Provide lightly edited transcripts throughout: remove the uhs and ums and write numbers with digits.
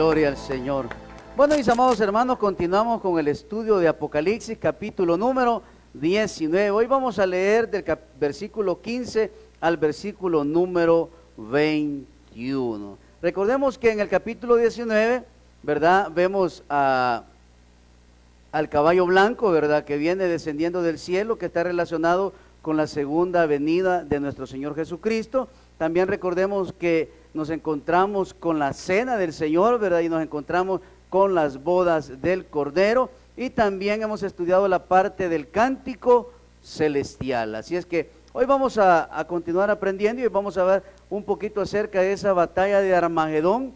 Gloria al Señor. Bueno, mis amados hermanos, continuamos con el estudio de Apocalipsis, capítulo número 19. Hoy vamos a leer del versículo 15 al versículo número 21. Recordemos que en el capítulo 19, ¿verdad? Vemos al caballo blanco, ¿verdad? Que viene descendiendo del cielo, que está relacionado con la segunda venida de nuestro Señor Jesucristo. También recordemos que nos encontramos con la cena del Señor, ¿verdad? Y nos encontramos con las bodas del Cordero. Y también hemos estudiado la parte del cántico celestial. Así es que hoy vamos a continuar aprendiendo y vamos a ver un poquito acerca de esa batalla de Armagedón,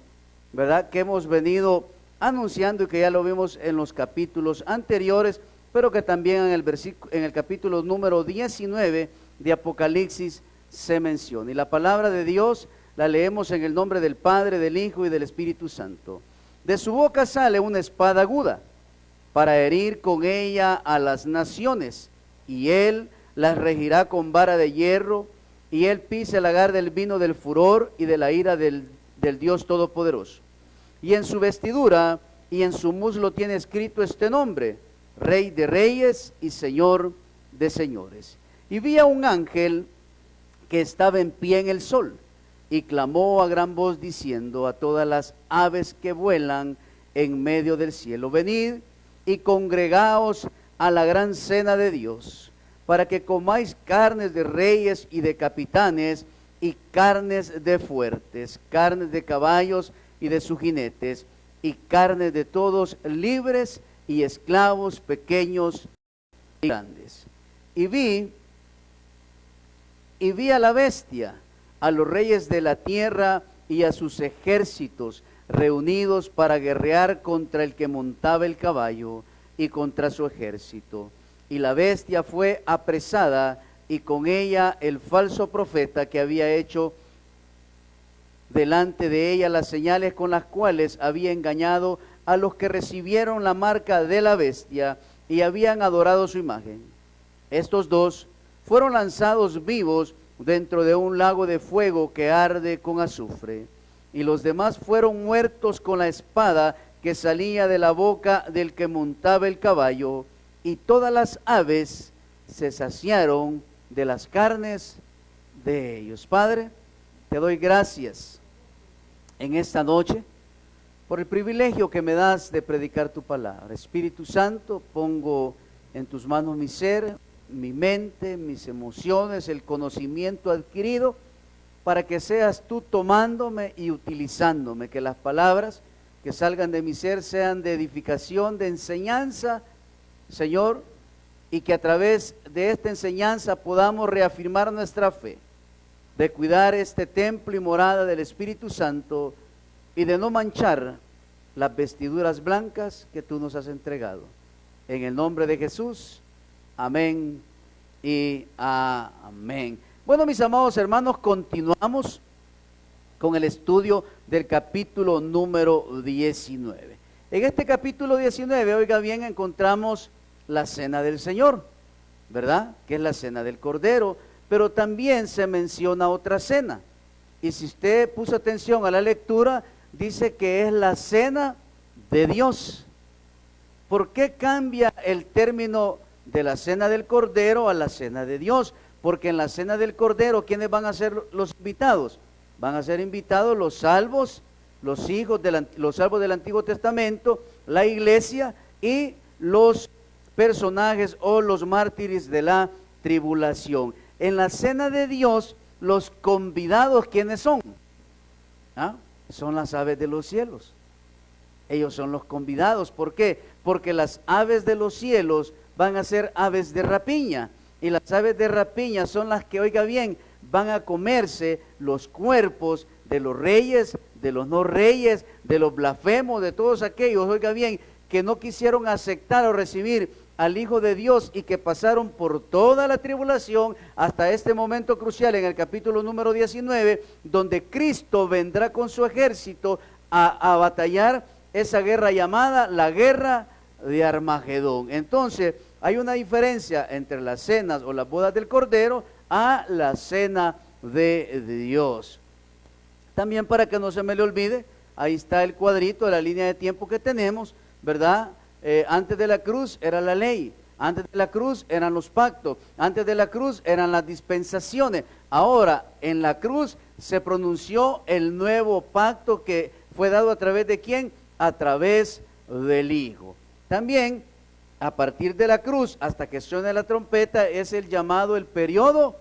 ¿verdad? Que hemos venido anunciando y que ya lo vimos en los capítulos anteriores, pero que también en el capítulo número 19 de Apocalipsis se menciona. Y la palabra de Dios la leemos en el nombre del Padre, del Hijo y del Espíritu Santo. De su boca sale una espada aguda para herir con ella a las naciones, y él las regirá con vara de hierro, y él pisa el lagar del vino del furor y de la ira del Dios Todopoderoso. Y en su vestidura y en su muslo tiene escrito este nombre: Rey de Reyes y Señor de Señores. Y vi a un ángel que estaba en pie en el sol, y clamó a gran voz diciendo a todas las aves que vuelan en medio del cielo: venid y congregaos a la gran cena de Dios, para que comáis carnes de reyes y de capitanes, y carnes de fuertes, carnes de caballos y de sus jinetes, y carnes de todos, libres y esclavos, pequeños y grandes. Y vi a la bestia, a los reyes de la tierra y a sus ejércitos reunidos para guerrear contra el que montaba el caballo y contra su ejército. Y la bestia fue apresada, y con ella el falso profeta que había hecho delante de ella las señales con las cuales había engañado a los que recibieron la marca de la bestia y habían adorado su imagen. Estos dos fueron lanzados vivos dentro de un lago de fuego que arde con azufre, y los demás fueron muertos con la espada que salía de la boca del que montaba el caballo, y todas las aves se saciaron de las carnes de ellos. Padre, te doy gracias en esta noche por el privilegio que me das de predicar tu palabra. Espíritu Santo, pongo en tus manos mi ser, mi mente, mis emociones, el conocimiento adquirido, para que seas tú tomándome y utilizándome, que las palabras que salgan de mi ser sean de edificación, de enseñanza, Señor, y que a través de esta enseñanza podamos reafirmar nuestra fe, de cuidar este templo y morada del Espíritu Santo, y de no manchar las vestiduras blancas que tú nos has entregado. En el nombre de Jesús, amén y amén. Bueno, mis amados hermanos, continuamos con el estudio del capítulo número 19. En este capítulo 19, oiga bien, encontramos la cena del Señor, ¿verdad? Que es la cena del Cordero, pero también se menciona otra cena. Y si usted puso atención a la lectura, dice que es la cena de Dios. ¿Por qué cambia el término de la cena del Cordero a la cena de Dios? Porque en la cena del Cordero, ¿quiénes van a ser los invitados? Van a ser invitados los salvos, los salvos del Antiguo Testamento, la iglesia y los personajes o los mártires de la tribulación. En la cena de Dios, los convidados, ¿quiénes son? Son las aves de los cielos. Ellos son los convidados. ¿Por qué? Porque las aves de los cielos van a ser aves de rapiña. Y las aves de rapiña son las que, oiga bien, van a comerse los cuerpos de los reyes, de los no reyes, de los blasfemos, de todos aquellos, oiga bien, que no quisieron aceptar o recibir al Hijo de Dios y que pasaron por toda la tribulación hasta este momento crucial en el capítulo número 19, donde Cristo vendrá con su ejército a batallar esa guerra llamada la guerra de Armagedón. Entonces, hay una diferencia entre las cenas o las bodas del Cordero a la cena de Dios. También, para que no se me le olvide, ahí está el cuadrito de la línea de tiempo que tenemos, ¿verdad? Antes de la cruz era la ley, antes de la cruz eran los pactos, antes de la cruz eran las dispensaciones. Ahora, en la cruz se pronunció el nuevo pacto que fue dado a través de ¿quién? A través del Hijo. También, a partir de la cruz hasta que suene la trompeta, es el llamado el periodo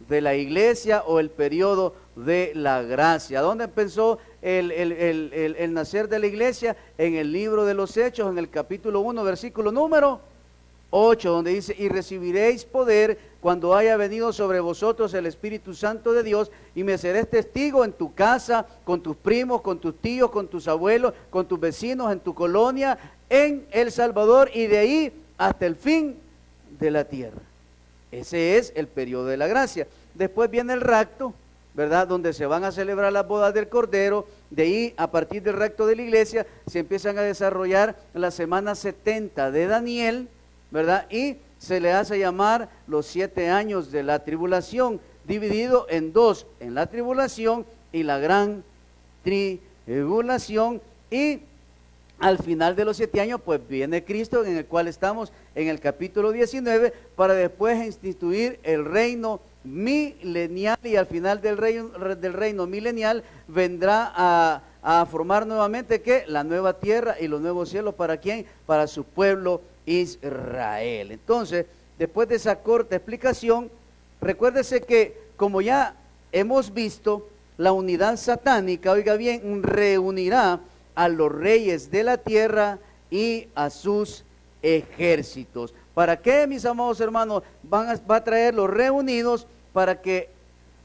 de la iglesia o el periodo de la gracia. ¿Dónde empezó el nacer de la iglesia? En el libro de los Hechos, en el capítulo 1, versículo número 8, donde dice: y recibiréis poder cuando haya venido sobre vosotros el Espíritu Santo de Dios, y me seréis testigo en tu casa, con tus primos, con tus tíos, con tus abuelos, con tus vecinos, en tu colonia, en El Salvador, y de ahí hasta el fin de la tierra. Ese es el periodo de la gracia. Después viene el rapto, ¿verdad? Donde se van a celebrar las bodas del Cordero. De ahí, a partir del rapto de la iglesia, se empiezan a desarrollar las semanas 70 de Daniel, ¿verdad? Y se le hace llamar los 7 años de la tribulación, dividido en dos, en la tribulación y la gran tribulación. Y al final de los 7 años, pues viene Cristo, en el cual estamos en el capítulo 19, para después instituir el reino milenial, y al final del reino milenial vendrá a formar nuevamente ¿qué? La nueva tierra y los nuevos cielos. ¿Para quién? Para su pueblo Israel. Entonces, después de esa corta explicación, recuérdese que, como ya hemos visto, la unidad satánica, oiga bien, reunirá a los reyes de la tierra y a sus ejércitos. ¿Para qué, mis amados hermanos? Va a traerlos reunidos para que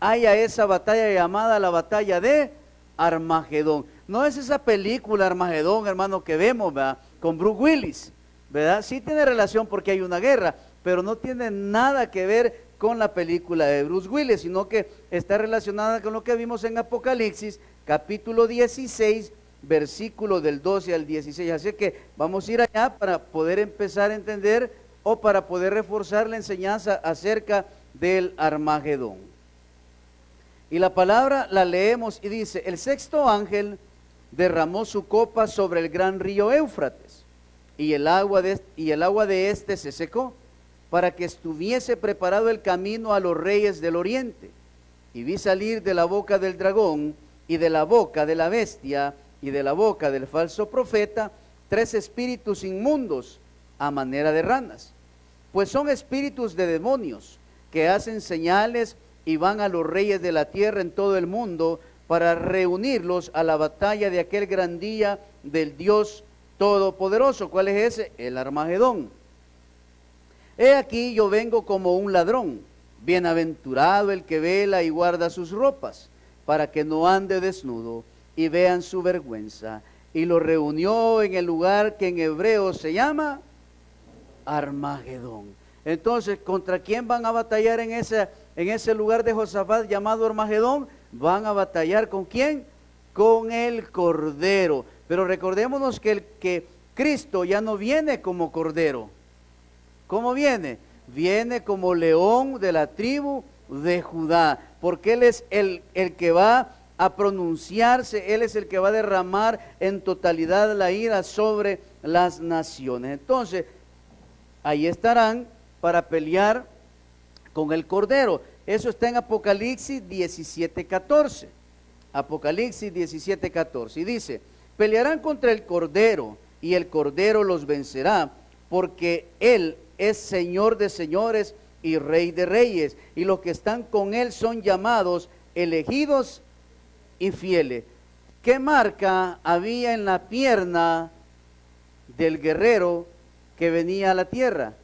haya esa batalla llamada la batalla de Armagedón. No es esa película Armagedón, hermano, que vemos, ¿verdad?, con Bruce Willis, ¿verdad? Sí tiene relación porque hay una guerra, pero no tiene nada que ver con la película de Bruce Willis, sino que está relacionada con lo que vimos en Apocalipsis, capítulo 16, versículo del 12 al 16. Así que vamos a ir allá para poder empezar a entender o para poder reforzar la enseñanza acerca del Armagedón. Y la palabra la leemos y dice: el sexto ángel derramó su copa sobre el gran río Éufrates, y el agua de este se secó, para que estuviese preparado el camino a los reyes del oriente. Y vi salir de la boca del dragón, y de la boca de la bestia, y de la boca del falso profeta, 3 espíritus inmundos a manera de ranas, pues son espíritus de demonios que hacen señales y van a los reyes de la tierra en todo el mundo para reunirlos a la batalla de aquel gran día del Dios Todopoderoso. ¿Cuál es ese? El Armagedón. He aquí yo vengo como un ladrón. Bienaventurado el que vela y guarda sus ropas, para que no ande desnudo y vean su vergüenza. Y lo reunió en el lugar que en hebreo se llama Armagedón. Entonces, ¿contra quién van a batallar en ese lugar de Josafat llamado Armagedón? Van a batallar ¿con quién? Con el Cordero. Pero recordémonos que Cristo ya no viene como Cordero. ¿Cómo viene? Viene como león de la tribu de Judá, porque Él es el que va a pronunciarse, Él es el que va a derramar en totalidad la ira sobre las naciones. Entonces, ahí estarán para pelear con el Cordero. Eso está en Apocalipsis 17:14. Apocalipsis 17:14. Y dice: pelearán contra el Cordero, y el Cordero los vencerá, porque Él es Señor de señores y Rey de reyes, y los que están con Él son llamados, elegidos y fieles. ¿Qué marca había en la pierna del guerrero que venía a la tierra?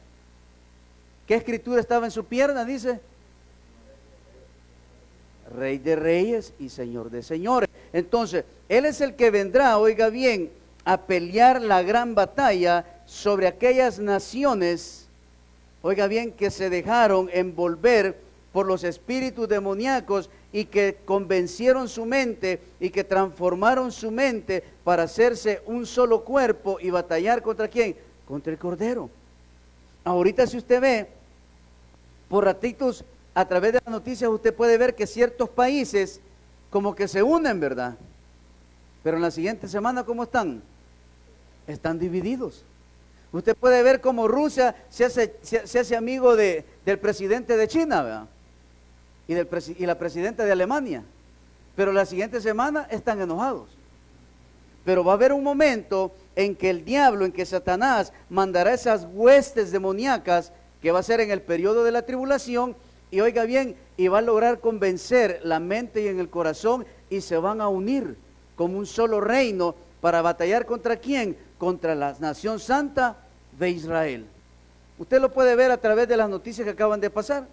¿Qué escritura estaba en su pierna? Dice: Rey de reyes y Señor de señores. Entonces, Él es el que vendrá, oiga bien, a pelear la gran batalla sobre aquellas naciones, oiga bien, que se dejaron envolver por los espíritus demoníacos y que convencieron su mente y que transformaron su mente para hacerse un solo cuerpo y batallar ¿contra quién? Contra el Cordero. Ahorita, si usted ve, por ratitos, a través de las noticias, usted puede ver que ciertos países como que se unen, ¿verdad? Pero en la siguiente semana, ¿cómo están? Están divididos. Usted puede ver cómo Rusia se hace amigo del presidente de China, ¿verdad? Y la presidenta de Alemania. Pero la siguiente semana están enojados. Pero va a haber un momento en que el diablo, en que Satanás mandará esas huestes demoníacas, que va a ser en el periodo de la tribulación, y oiga bien, y va a lograr convencer la mente y en el corazón, y se van a unir como un solo reino para batallar ¿contra quién? Contra la nación santa de Israel. Usted lo puede ver a través de las noticias que acaban de pasar.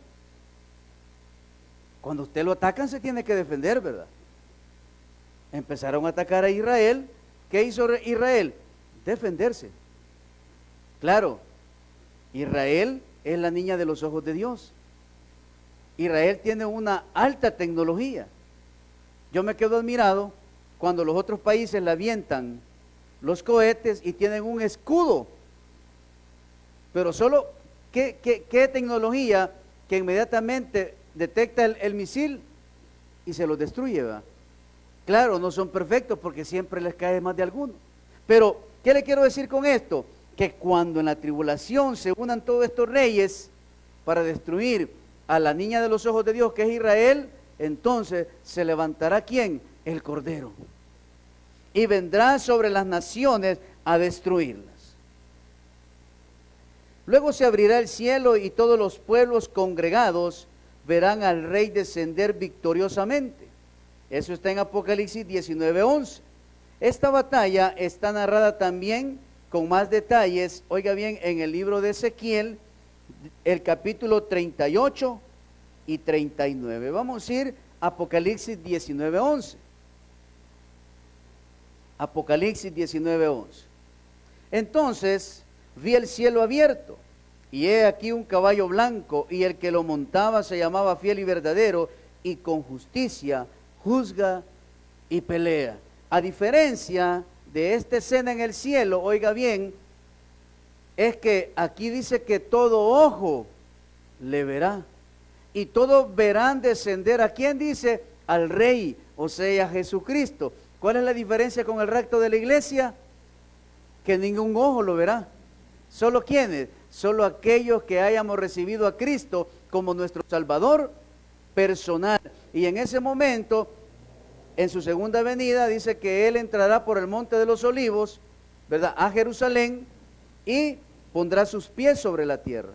Cuando usted lo atacan se tiene que defender, ¿verdad? Empezaron a atacar a Israel. ¿Qué hizo Israel? Defenderse. Claro, Israel es la niña de los ojos de Dios. Israel tiene una alta tecnología. Yo me quedo admirado cuando los otros países le avientan los cohetes y tienen un escudo. Pero solo, ¿qué tecnología que inmediatamente detecta el misil y se los destruye, ¿verdad? Claro, no son perfectos porque siempre les cae más de alguno. Pero, ¿qué le quiero decir con esto? Que cuando en la tribulación se unan todos estos reyes para destruir a la niña de los ojos de Dios, que es Israel, entonces se levantará ¿quién? El Cordero. Y vendrá sobre las naciones a destruirlas. Luego se abrirá el cielo y todos los pueblos congregados verán al Rey descender victoriosamente. Eso está en Apocalipsis 19:11. Esta batalla está narrada también con más detalles, oiga bien, en el libro de Ezequiel, el capítulo 38 y 39. Vamos a ir a Apocalipsis 19:11. Apocalipsis 19:11. Entonces vi el cielo abierto, y he aquí un caballo blanco, y el que lo montaba se llamaba Fiel y Verdadero, y con justicia juzga y pelea. A diferencia de esta escena en el cielo, oiga bien, es que aquí dice que todo ojo le verá, y todos verán descender, ¿a quién dice? Al Rey, o sea, a Jesucristo. ¿Cuál es la diferencia con el rapto de la iglesia? Que ningún ojo lo verá. ¿Solo quiénes? Solo aquellos que hayamos recibido a Cristo como nuestro Salvador personal. Y en ese momento, en su segunda venida, dice que Él entrará por el monte de los olivos, ¿verdad?, a Jerusalén, y pondrá sus pies sobre la tierra.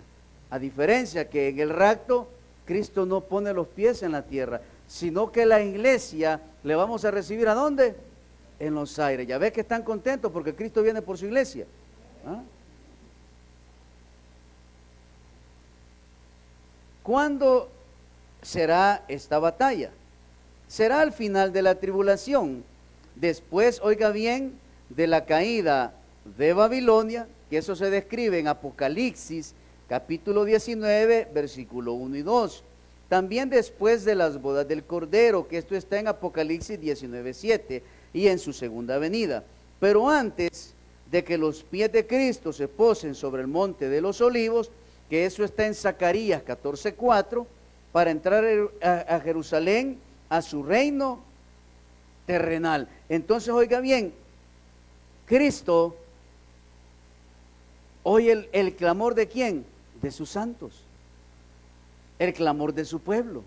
A diferencia que en el rapto, Cristo no pone los pies en la tierra, sino que la iglesia le vamos a recibir ¿a dónde? En los aires. Ya ves que están contentos porque Cristo viene por su iglesia. ¿Ah? ¿Cuándo será esta batalla? Será al final de la tribulación, después, oiga bien, de la caída de Babilonia, que eso se describe en Apocalipsis, capítulo 19, versículo 1 y 2. También después de las bodas del Cordero, que esto está en Apocalipsis 19, 7, y en su segunda venida. Pero antes de que los pies de Cristo se posen sobre el monte de los olivos, que eso está en Zacarías 14, 4, para entrar a Jerusalén, a su reino terrenal. Entonces, oiga bien, Cristo oye el clamor de ¿quién? De sus santos, el clamor de su pueblo.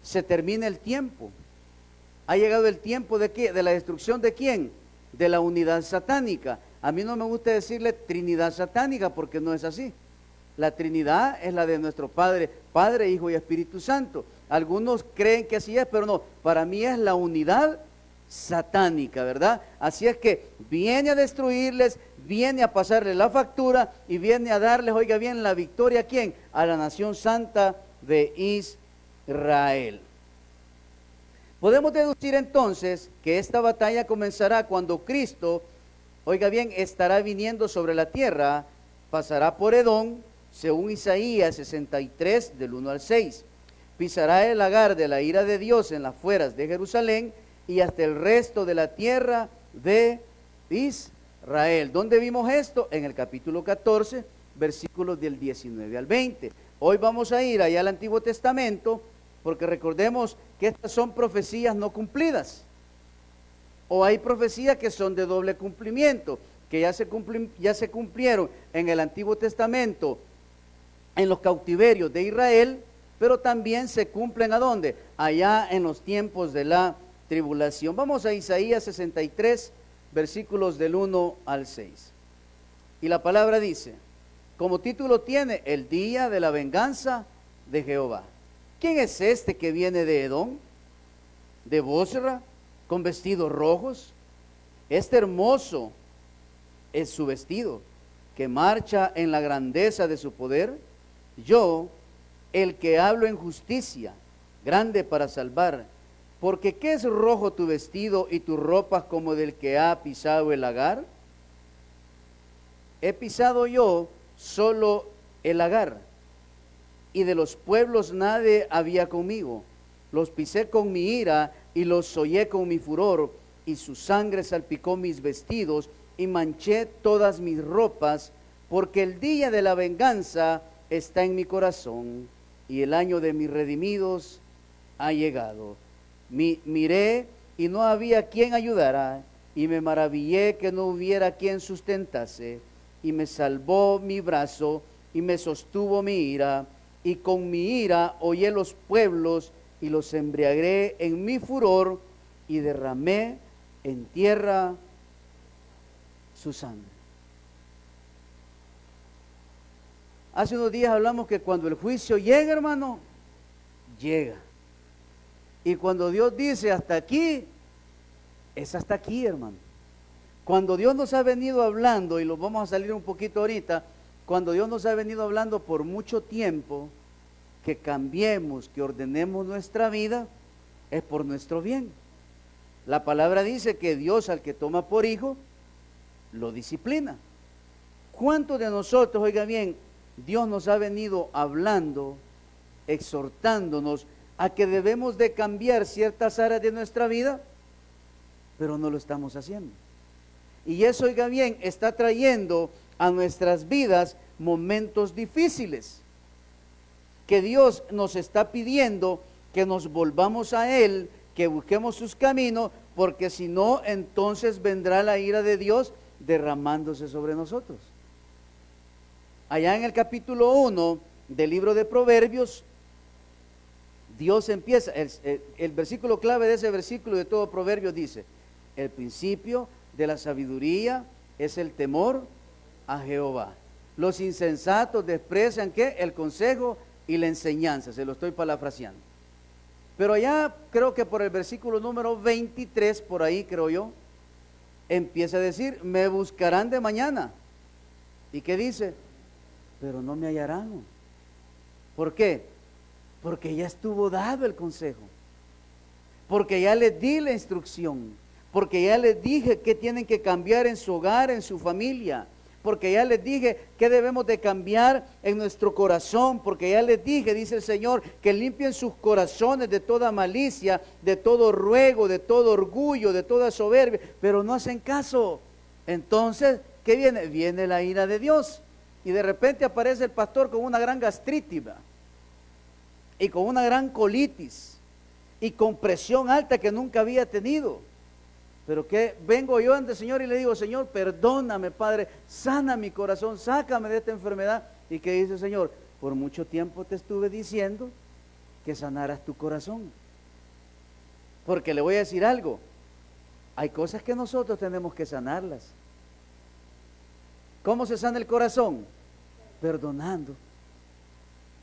Se termina el tiempo. Ha llegado el tiempo ¿de qué? De la destrucción ¿de quién? De la unidad satánica. A mí no me gusta decirle Trinidad satánica porque no es así. La Trinidad es la de nuestro Padre, Hijo y Espíritu Santo. Algunos creen que así es, pero no. Para mí es la unidad satánica, ¿verdad? Así es que viene a destruirles, viene a pasarles la factura y viene a darles, oiga bien, la victoria ¿a quién? A la nación santa de Israel. Podemos deducir entonces que esta batalla comenzará cuando Cristo, oiga bien, estará viniendo sobre la tierra, pasará por Edom, según Isaías 63, del 1 al 6. Pisará el lagar de la ira de Dios en las afueras de Jerusalén y hasta el resto de la tierra de Israel. ¿Dónde vimos esto? En el capítulo 14, versículos del 19 al 20. Hoy vamos a ir allá al Antiguo Testamento, porque recordemos que estas son profecías no cumplidas. O hay profecías que son de doble cumplimiento, que ya se cumplieron en el Antiguo Testamento, en los cautiverios de Israel, pero también se cumplen ¿a dónde? Allá en los tiempos de la tribulación. Vamos a Isaías 63, versículos del 1 al 6. Y la palabra dice, como título tiene, el día de la venganza de Jehová. ¿Quién es este que viene de Edom, de Bosra, con vestidos rojos? Este hermoso es su vestido, que marcha en la grandeza de su poder. Yo, el que hablo en justicia, grande para salvar. Porque ¿qué es rojo tu vestido y tus ropas como del que ha pisado el lagar? He pisado yo solo el lagar, y de los pueblos nadie había conmigo. Los pisé con mi ira y los hollé con mi furor, y su sangre salpicó mis vestidos y manché todas mis ropas, porque el día de la venganza está en mi corazón, y el año de mis redimidos ha llegado. Miré y no había quien ayudara, y me maravillé que no hubiera quien sustentase, y me salvó mi brazo, y me sostuvo mi ira, y con mi ira hollé los pueblos, y los embriagué en mi furor, y derramé en tierra su sangre. Hace unos días hablamos que cuando el juicio llega, hermano, llega. Y cuando Dios dice hasta aquí, es hasta aquí, hermano. Cuando Dios nos ha venido hablando, y lo vamos a salir un poquito ahorita, cuando Dios nos ha venido hablando por mucho tiempo, que cambiemos, que ordenemos nuestra vida, es por nuestro bien. La palabra dice que Dios al que toma por hijo, lo disciplina. ¿Cuántos de nosotros, oiga bien, Dios nos ha venido hablando, exhortándonos a que debemos de cambiar ciertas áreas de nuestra vida, pero no lo estamos haciendo? Y eso, oiga bien, está trayendo a nuestras vidas momentos difíciles, que Dios nos está pidiendo que nos volvamos a Él, que busquemos sus caminos, porque si no, entonces vendrá la ira de Dios derramándose sobre nosotros. Allá en el capítulo 1 del libro de Proverbios, Dios empieza, el versículo clave de ese versículo de todo Proverbio dice, el principio de la sabiduría es el temor a Jehová. Los insensatos desprecian ¿qué? El consejo y la enseñanza, se lo estoy parafraseando. Pero allá creo que por el versículo número 23, por ahí creo yo, empieza a decir, me buscarán de mañana. ¿Y qué dice? Pero no me hallarán. ¿Por qué? Porque ya estuvo dado el consejo, porque ya les di la instrucción, porque ya les dije qué tienen que cambiar en su hogar, en su familia, porque ya les dije qué debemos de cambiar en nuestro corazón, porque ya les dije, dice el Señor, que limpien sus corazones de toda malicia, de todo ruego, de todo orgullo, de toda soberbia, pero no hacen caso. Entonces, ¿qué viene? Viene la ira de Dios, y de repente aparece el pastor con una gran gastritis, ¿verdad? Y con una gran colitis, y con presión alta que nunca había tenido. Pero que vengo yo ante el Señor y le digo, Señor, perdóname, Padre, sana mi corazón, sácame de esta enfermedad. ¿Y qué dice el Señor? Por mucho tiempo te estuve diciendo que sanaras tu corazón. Porque le voy a decir algo, hay cosas que nosotros tenemos que sanarlas. ¿Cómo se sana el corazón? Perdonando.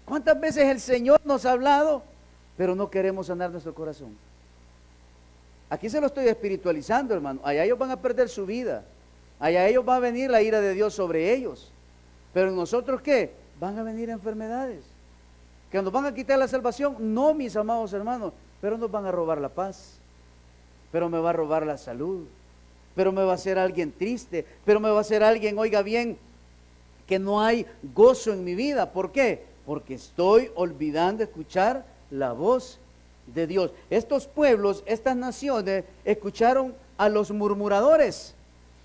¿Cuántas veces el Señor nos ha hablado, pero no queremos sanar nuestro corazón? Aquí se lo estoy espiritualizando, hermano. Allá ellos van a perder su vida. Allá ellos va a venir la ira de Dios sobre ellos. Pero nosotros, ¿qué? Van a venir enfermedades que nos van a quitar la salvación. No, mis amados hermanos, pero nos van a robar la paz, pero me va a robar la salud, pero me va a hacer alguien triste, pero me va a hacer alguien, oiga bien, que no hay gozo en mi vida. ¿Por qué? Porque estoy olvidando escuchar la voz de Dios. Estos pueblos, estas naciones, escucharon a los murmuradores,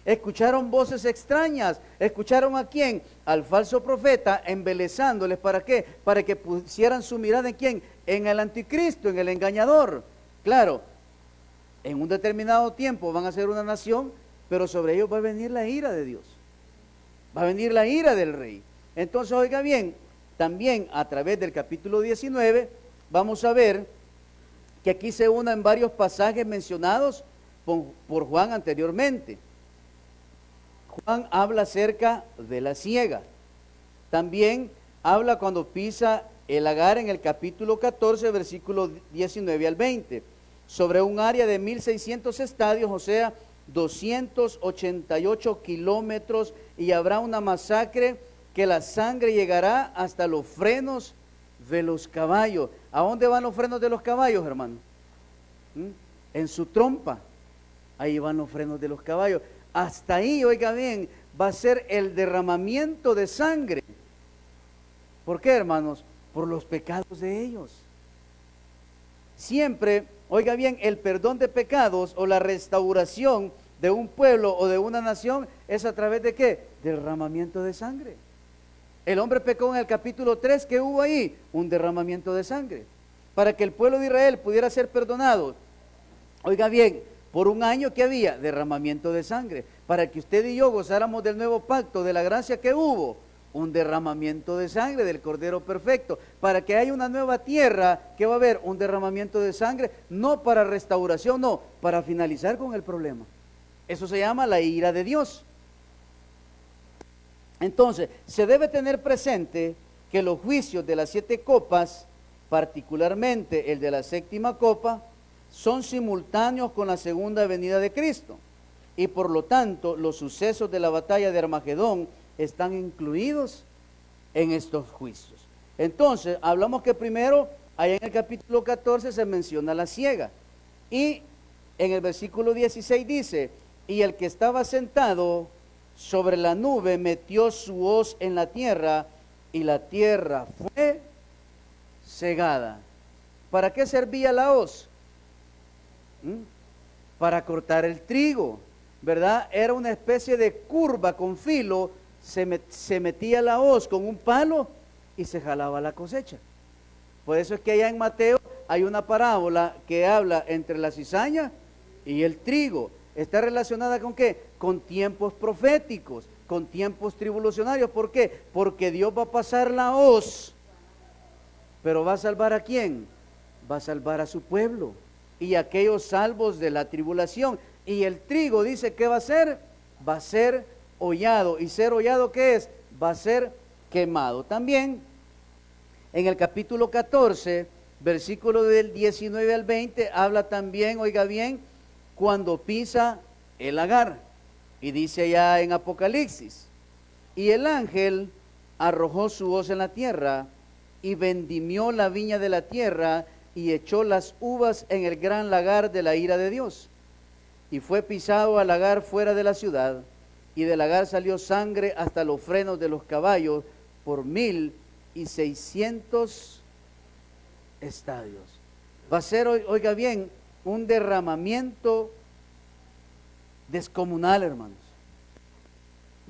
escucharon voces extrañas, escucharon ¿a quién? Al falso profeta, embelezándoles. ¿Para qué? Para que pusieran su mirada ¿en quién? En el anticristo, en el engañador. Claro, En un determinado tiempo van a ser una nación, pero sobre ellos va a venir la ira de Dios. Va a venir la ira del rey. Entonces, oiga bien, también a través del capítulo 19, vamos a ver que aquí se unen varios pasajes mencionados por Juan anteriormente. Juan habla acerca de la siega. También habla cuando pisa el lagar en el capítulo 14, versículo 19 al 20, sobre un área de 1.600 estadios, o sea, 288 kilómetros, y habrá una masacre que la sangre llegará hasta los frenos de los caballos. ¿A dónde van los frenos de los caballos, hermano? En su trompa. Ahí van los frenos de los caballos. Hasta ahí, oiga bien, va a ser el derramamiento de sangre. ¿Por qué, hermanos? Por los pecados de ellos. Siempre, oiga bien, el perdón de pecados o la restauración de un pueblo o de una nación es a través de ¿qué? Derramamiento de sangre. El hombre pecó en el capítulo 3, ¿qué hubo ahí? Un derramamiento de sangre. Para que el pueblo de Israel pudiera ser perdonado, oiga bien, por un año que había derramamiento de sangre. Para que usted y yo gozáramos del nuevo pacto, de la gracia que hubo, un derramamiento de sangre del Cordero Perfecto. Para que haya una nueva tierra, ¿qué va a haber? Un derramamiento de sangre, no para restauración, no, para finalizar con el problema. Eso se llama la ira de Dios. Entonces, se debe tener presente que los juicios de las 7 copas, particularmente el de la 7ª copa, son simultáneos con la segunda venida de Cristo. Y por lo tanto, los sucesos de la batalla de Armagedón están incluidos en estos juicios. Entonces, hablamos que primero, allá en el capítulo 14 se menciona la siega. Y en el versículo 16 dice, y el que estaba sentado sobre la nube metió su hoz en la tierra, y la tierra fue cegada. ¿Para qué servía la hoz? Para cortar el trigo, ¿verdad? Era una especie de curva con filo, se metía la hoz con un palo y se jalaba la cosecha. Por eso es que allá en Mateo hay una parábola que habla entre la cizaña y el trigo. ¿Está relacionada con qué? Con tiempos proféticos, con tiempos tribulacionarios. ¿Por qué? Porque Dios va a pasar la hoz, pero ¿va a salvar a quién? Va a salvar a su pueblo y aquellos salvos de la tribulación. Y el trigo dice que va a ser hollado. ¿Y ser hollado qué es? Va a ser quemado. También en el capítulo 14, versículo del 19 al 20, habla también, oiga bien, cuando pisa el lagar. Y dice allá en Apocalipsis, y el ángel arrojó su hoz en la tierra y vendimió la viña de la tierra y echó las uvas en el gran lagar de la ira de Dios. Y fue pisado al lagar fuera de la ciudad, y del lagar salió sangre hasta los frenos de los caballos por 1.600 estadios. Va a ser, oiga bien, un derramamiento descomunal, hermanos.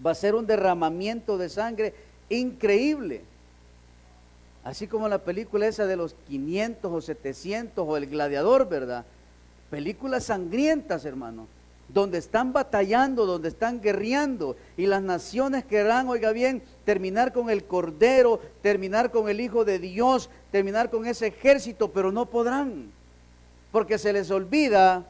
Va a ser un derramamiento de sangre increíble. Así como la película esa de los 500 o 700 o El Gladiador, ¿verdad? Películas sangrientas, hermano, donde están batallando, donde están guerreando, y las naciones querrán, oiga bien, terminar con el Cordero, terminar con el Hijo de Dios, terminar con ese ejército, pero no podrán, porque se les olvida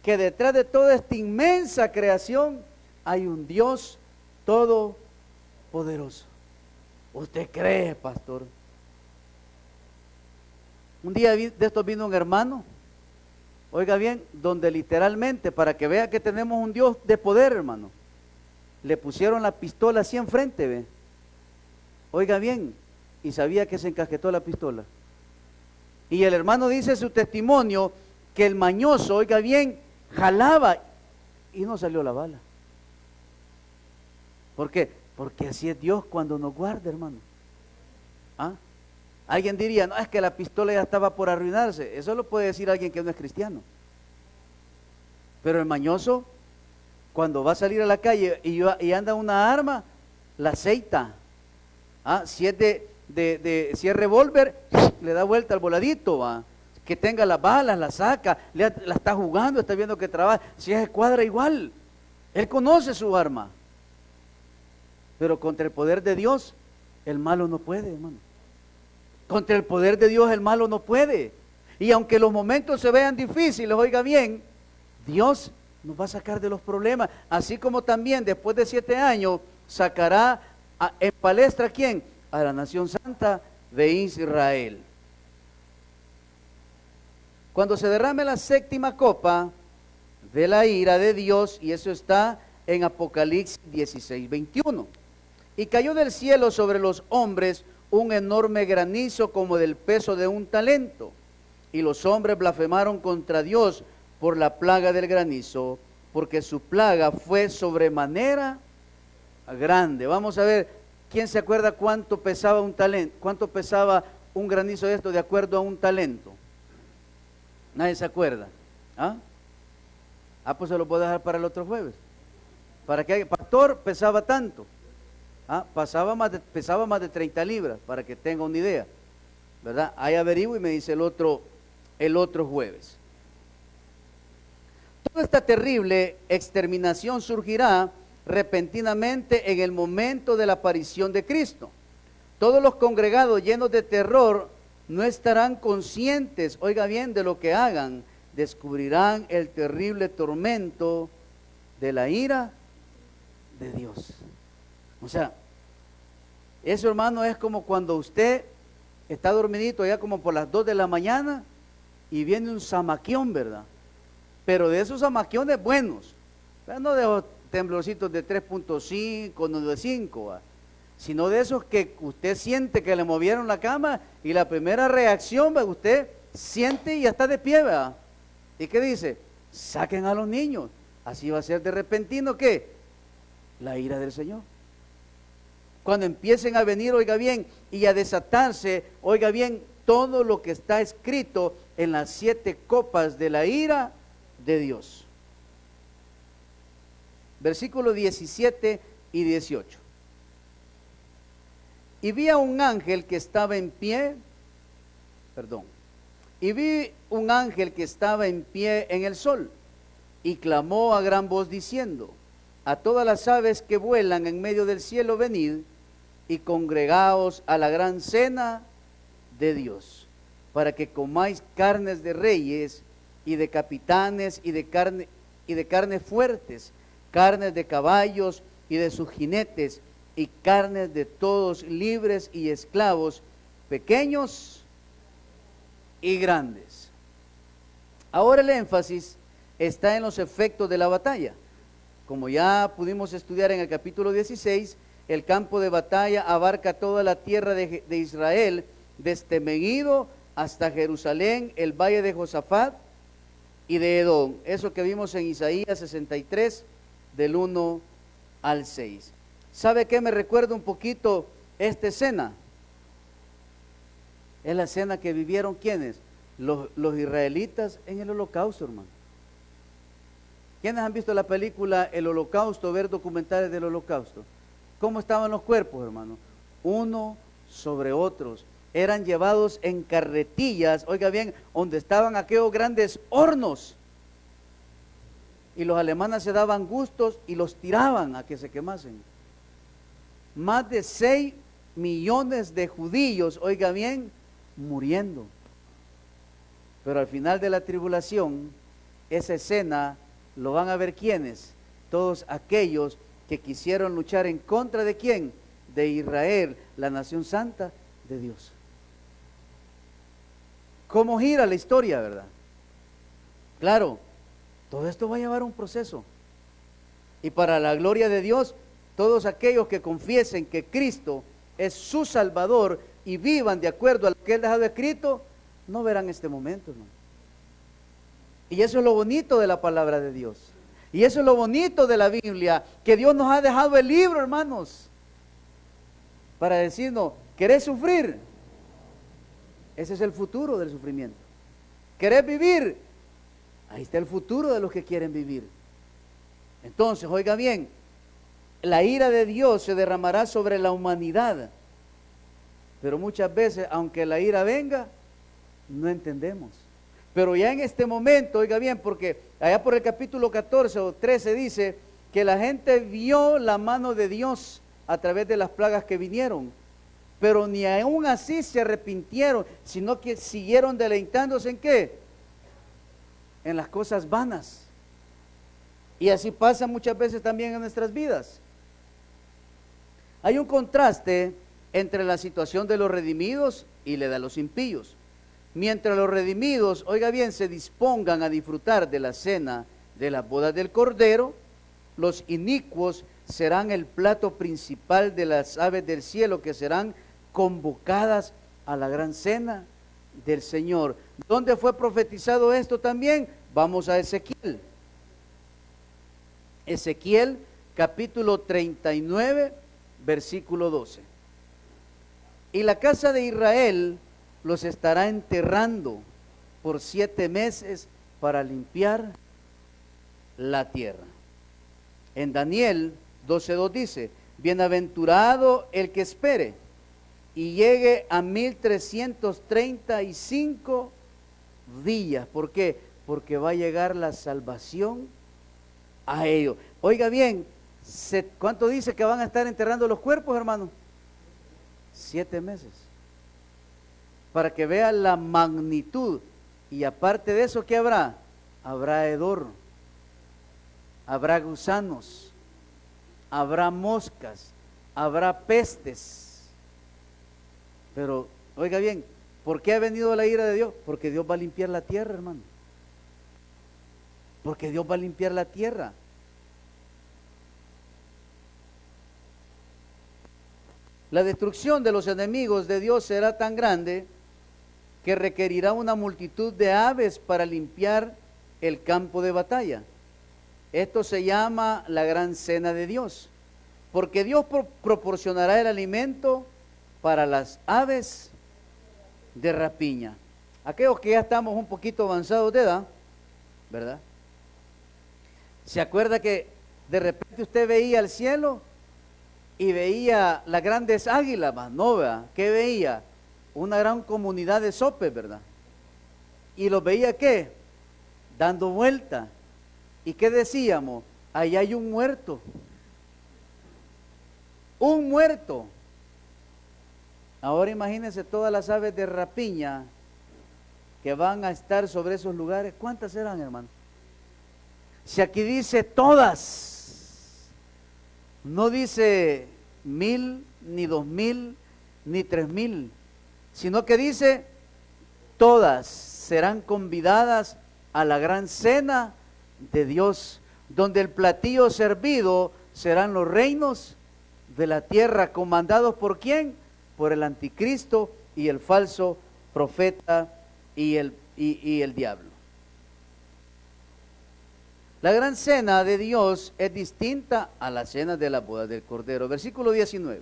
que detrás de toda esta inmensa creación hay un Dios todopoderoso. ¿Usted cree, pastor? Un día de estos vino un hermano, oiga bien, donde literalmente, para que vea que tenemos un Dios de poder, hermano, le pusieron la pistola así enfrente, ¿ve? Oiga bien, y sabía que se encasquetó la pistola. Y el hermano dice su testimonio que el mañoso, oiga bien, jalaba y no salió la bala. ¿Por qué? Porque así es Dios cuando nos guarda, hermano. ¿Ah? Alguien diría, no, es que la pistola ya estaba por arruinarse. Eso lo puede decir alguien que no es cristiano. Pero el mañoso, cuando va a salir a la calle y anda una arma, la aceita. Si es si es revólver, le da vuelta al voladito, ¿va? que tenga las balas, las saca, la está jugando, está viendo que trabaja. Si es escuadra, igual. Él conoce su arma. Pero contra el poder de Dios, el malo no puede, hermano. Contra el poder de Dios, el malo no puede. Y aunque los momentos se vean difíciles, oiga bien, Dios nos va a sacar de los problemas. Así como también después de 7 años, sacará en palestra ¿a quién? A la nación santa de Israel. Cuando se derrame la 7ª copa de la ira de Dios, y eso está en Apocalipsis 16:21. Y cayó del cielo sobre los hombres un enorme granizo como del peso de un talento. Y los hombres blasfemaron contra Dios por la plaga del granizo, porque su plaga fue sobremanera grande. Vamos a ver, ¿quién se acuerda cuánto pesaba un talento? ¿Cuánto pesaba un granizo de esto de acuerdo a un talento? Nadie se acuerda. Pues se lo puedo dejar para el otro jueves. Para que pastor pesaba tanto. Pesaba más de 30 libras, para que tenga una idea. ¿Verdad? Ahí averiguo y me dice el otro jueves. Toda esta terrible exterminación surgirá repentinamente en el momento de la aparición de Cristo. Todos los congregados llenos de terror no estarán conscientes, oiga bien, de lo que hagan. Descubrirán el terrible tormento de la ira de Dios. O sea, eso, hermano, es como cuando usted está dormidito ya como por las 2 de la mañana y viene un zamaquión, ¿verdad? Pero de esos zamaquiones buenos, no de los temblorcitos de 3.5, no de 5, sino de esos que usted siente que le movieron la cama y la primera reacción, ¿verdad? Usted siente y ya está de pie, ¿verdad? ¿Y qué dice? Saquen a los niños. Así va a ser de repentino, ¿qué? La ira del Señor. Cuando empiecen a venir, oiga bien, y a desatarse, oiga bien, todo lo que está escrito en las 7 copas de la ira de Dios. Versículos 17 y 18. Y vi a un ángel que estaba en pie, y vi un ángel que estaba en pie en el sol, y clamó a gran voz diciendo: a todas las aves que vuelan en medio del cielo, venid y congregaos a la gran cena de Dios, para que comáis carnes de reyes y de capitanes y de carnes fuertes, carnes de caballos y de sus jinetes, y carnes de todos libres y esclavos, pequeños y grandes. Ahora el énfasis está en los efectos de la batalla. Como ya pudimos estudiar en el capítulo 16, el campo de batalla abarca toda la tierra de Israel, desde Megiddo hasta Jerusalén, el valle de Josafat y de Edom. Eso que vimos en Isaías 63, del 1 al 6. ¿Sabe qué me recuerda un poquito esta escena? Es la escena que vivieron ¿quiénes? Los israelitas en el holocausto, hermano. ¿Quiénes han visto la película El Holocausto, ver documentales del Holocausto? ¿Cómo estaban los cuerpos, hermano? Uno sobre otros. Eran llevados en carretillas, oiga bien, donde estaban aquellos grandes hornos. Y los alemanes se daban gustos y los tiraban a que se quemasen. Más de 6 millones de judíos, oiga bien, muriendo. Pero al final de la tribulación, esa escena lo van a ver ¿quiénes? Todos aquellos que quisieron luchar en contra de ¿quién? De Israel, la nación santa de Dios. ¿Cómo gira la historia, verdad? Claro, todo esto va a llevar un proceso. Y para la gloria de Dios, todos aquellos que confiesen que Cristo es su Salvador y vivan de acuerdo a lo que Él dejado escrito, no verán este momento, hermano. Y eso es lo bonito de la palabra de Dios. Y eso es lo bonito de la Biblia, que Dios nos ha dejado el libro, hermanos, para decirnos, ¿querés sufrir? Ese es el futuro del sufrimiento. ¿Querés vivir? Ahí está el futuro de los que quieren vivir. Entonces, oiga bien, la ira de Dios se derramará sobre la humanidad. Pero muchas veces, aunque la ira venga, no entendemos. Pero ya en este momento, oiga bien, porque allá por el capítulo 14 o 13 dice que la gente vio la mano de Dios a través de las plagas que vinieron, pero ni aún así se arrepintieron, sino que siguieron deleitándose ¿en qué? En las cosas vanas. Y así pasa muchas veces también en nuestras vidas. Hay un contraste entre la situación de los redimidos y la de los impíos. Mientras los redimidos, oiga bien, se dispongan a disfrutar de la cena de las bodas del Cordero, los inicuos serán el plato principal de las aves del cielo que serán convocadas a la gran cena del Señor. ¿Dónde fue profetizado esto también? Vamos a Ezequiel. Ezequiel capítulo 39, versículo 12. Y la casa de Israel los estará enterrando por 7 meses para limpiar la tierra. En Daniel 12:2 dice, bienaventurado el que espere y llegue a 1335 días. ¿Por qué? Porque va a llegar la salvación a ellos. Oiga bien, ¿cuánto dice que van a estar enterrando los cuerpos, hermano? 7 meses. Para que vea la magnitud. Y aparte de eso, ¿qué habrá? Habrá hedor, habrá gusanos, habrá moscas, habrá pestes. Pero, oiga bien, ¿por qué ha venido la ira de Dios? Porque Dios va a limpiar la tierra, hermano. Porque Dios va a limpiar la tierra. La destrucción de los enemigos de Dios será tan grande que requerirá una multitud de aves para limpiar el campo de batalla. Esto se llama la gran cena de Dios, porque Dios proporcionará el alimento para las aves de rapiña. Aquellos que ya estamos un poquito avanzados de edad, ¿verdad? ¿Se acuerda que de repente usted veía el cielo y veía las grandes águilas, no, ¿verdad? ¿Qué veía? Una gran comunidad de sopes, ¿verdad? Y los veía, ¿qué? Dando vuelta. ¿Y qué decíamos? Ahí hay un muerto. Un muerto. Ahora imagínense todas las aves de rapiña que van a estar sobre esos lugares. ¿Cuántas serán, hermano? Si aquí dice todas, no dice 1000, ni 2000, ni 3000, sino que dice todas serán convidadas a la gran cena de Dios, donde el platillo servido serán los reinos de la tierra, comandados ¿por quién? Por el anticristo y el falso profeta y el diablo. La gran cena de Dios es distinta a la cena de la boda del Cordero. Versículo 19.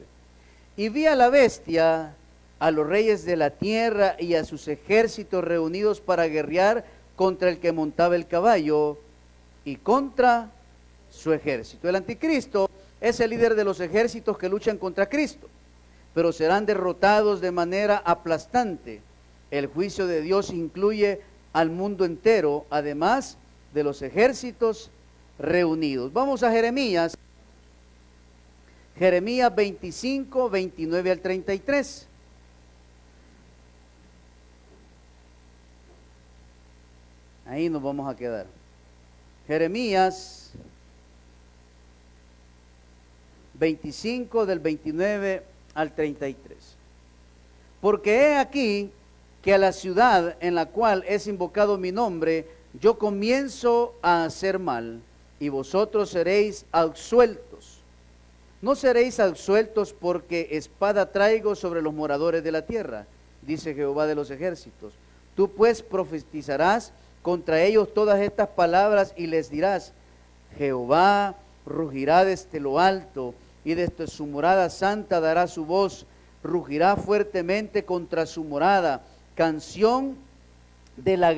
Y vi a la bestia, a los reyes de la tierra y a sus ejércitos reunidos para guerrear contra el que montaba el caballo y contra su ejército. El anticristo es el líder de los ejércitos que luchan contra Cristo, pero serán derrotados de manera aplastante. El juicio de Dios incluye al mundo entero, además de los ejércitos reunidos. Vamos a Jeremías 25, 29 al 33. Ahí nos vamos a quedar. Jeremías 25 del 29 al 33. Porque he aquí que a la ciudad en la cual es invocado mi nombre, yo comienzo a hacer mal, y vosotros seréis absueltos. No seréis absueltos porque espada traigo sobre los moradores de la tierra, dice Jehová de los ejércitos. Tú pues profetizarás contra ellos todas estas palabras y les dirás, Jehová rugirá desde lo alto y desde su morada santa dará su voz, rugirá fuertemente contra su morada, canción de la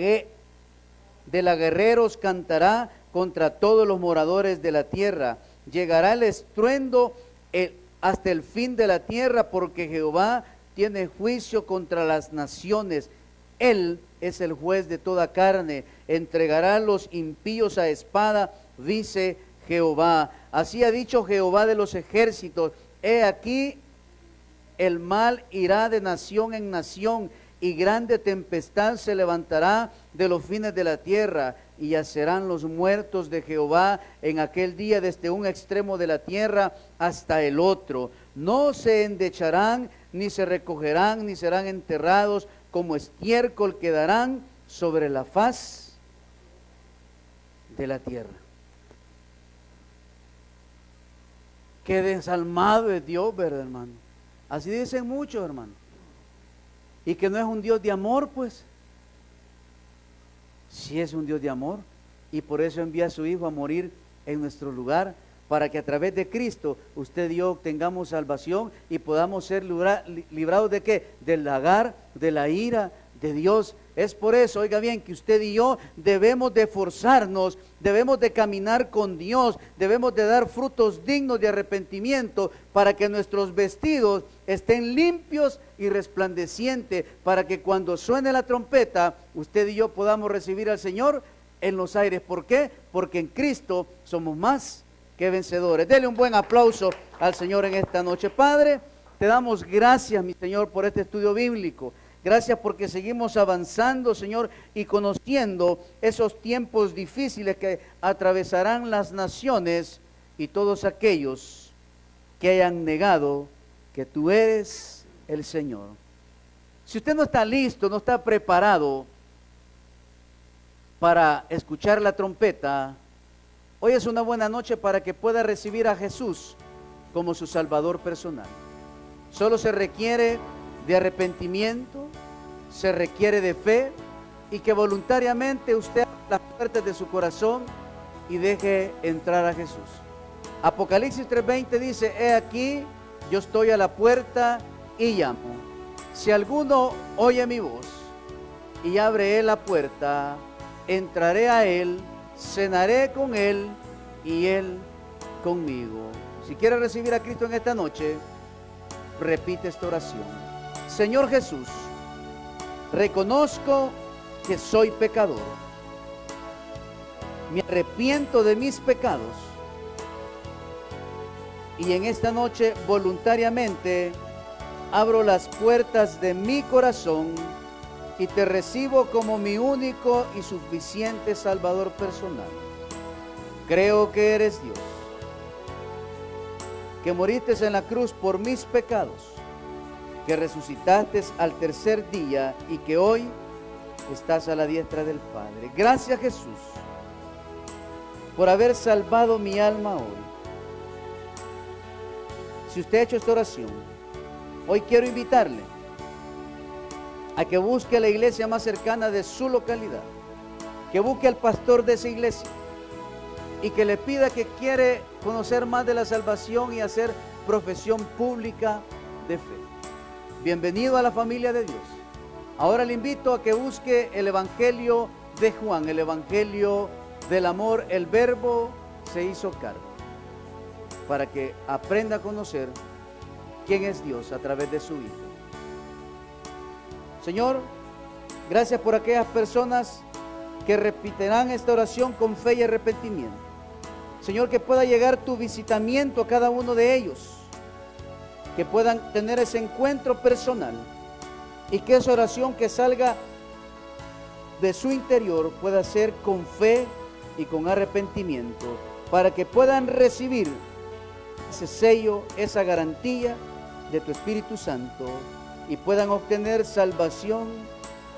guerreros cantará contra todos los moradores de la tierra. Llegará el estruendo hasta el fin de la tierra, porque Jehová tiene juicio contra las naciones. Él es el juez de toda carne, entregará los impíos a espada, dice Jehová. Así ha dicho Jehová de los ejércitos, he aquí el mal irá de nación en nación, y grande tempestad se levantará de los fines de la tierra, y yacerán los muertos de Jehová en aquel día desde un extremo de la tierra hasta el otro. No se endecharán, ni se recogerán, ni serán enterrados, como estiércol quedarán sobre la faz de la tierra. Qué desalmado es Dios, ¿verdad, hermano? Así dicen muchos, hermano. Y que no es un Dios de amor, pues. Sí es un Dios de amor, y por eso envía a su Hijo a morir en nuestro lugar, para que a través de Cristo usted y yo obtengamos salvación y podamos ser librados ¿de qué? Del lagar, de la ira de Dios. Es por eso, oiga bien, que usted y yo debemos de esforzarnos, debemos de caminar con Dios, debemos de dar frutos dignos de arrepentimiento, para que nuestros vestidos estén limpios y resplandecientes, para que cuando suene la trompeta, usted y yo podamos recibir al Señor en los aires. ¿Por qué? Porque en Cristo somos más que vencedores. Dele un buen aplauso al Señor en esta noche. Padre, te damos gracias, mi Señor, por este estudio bíblico. Gracias porque seguimos avanzando, Señor, y conociendo esos tiempos difíciles que atravesarán las naciones y todos aquellos que hayan negado que tú eres el Señor. Si usted no está listo, no está preparado para escuchar la trompeta, hoy es una buena noche para que pueda recibir a Jesús como su Salvador personal. Solo se requiere de arrepentimiento, se requiere de fe, y que voluntariamente usted abra las puertas de su corazón y deje entrar a Jesús. Apocalipsis 3:20 dice, he aquí, yo estoy a la puerta y llamo. Si alguno oye mi voz y abre él la puerta, entraré a él, cenaré con él y él conmigo. Si quiere recibir a Cristo en esta noche, repite esta oración. Señor Jesús, reconozco que soy pecador. Me arrepiento de mis pecados. Y en esta noche voluntariamente abro las puertas de mi corazón y te recibo como mi único y suficiente Salvador personal. Creo que eres Dios, que moriste en la cruz por mis pecados, que resucitaste al tercer día y que hoy estás a la diestra del Padre. Gracias, Jesús, por haber salvado mi alma hoy. Si usted ha hecho esta oración, hoy quiero invitarle a que busque la iglesia más cercana de su localidad, que busque al pastor de esa iglesia y que le pida que quiere conocer más de la salvación y hacer profesión pública de fe. Bienvenido a la familia de Dios. Ahora le invito a que busque el Evangelio de Juan, el Evangelio del amor. El Verbo se hizo carne, para que aprenda a conocer quién es Dios a través de su Hijo. Señor, gracias por aquellas personas que repetirán esta oración con fe y arrepentimiento. Señor, que pueda llegar tu visitamiento a cada uno de ellos, que puedan tener ese encuentro personal y que esa oración que salga de su interior pueda ser con fe y con arrepentimiento, para que puedan recibir ese sello, esa garantía de tu Espíritu Santo y puedan obtener salvación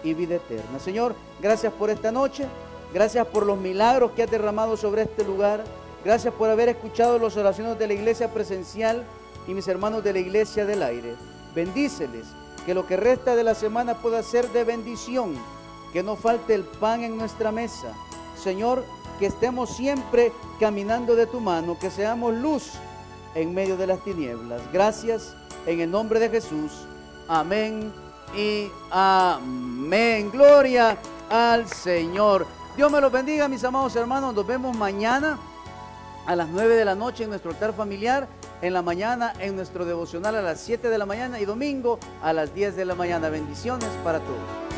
y vida eterna. Señor, gracias por esta noche, gracias por los milagros que has derramado sobre este lugar, gracias por haber escuchado las oraciones de la iglesia presencial y mis hermanos de la iglesia del aire. Bendíceles, que lo que resta de la semana pueda ser de bendición, que no falte el pan en nuestra mesa. Señor, que estemos siempre caminando de tu mano, que seamos luz en medio de las tinieblas. Gracias en el nombre de Jesús. Amén y amén. Gloria al Señor. Dios me los bendiga, mis amados hermanos. Nos vemos mañana a las 9 de la noche en nuestro altar familiar, en la mañana en nuestro devocional a las 7 de la mañana y domingo a las 10 de la mañana. Bendiciones para todos.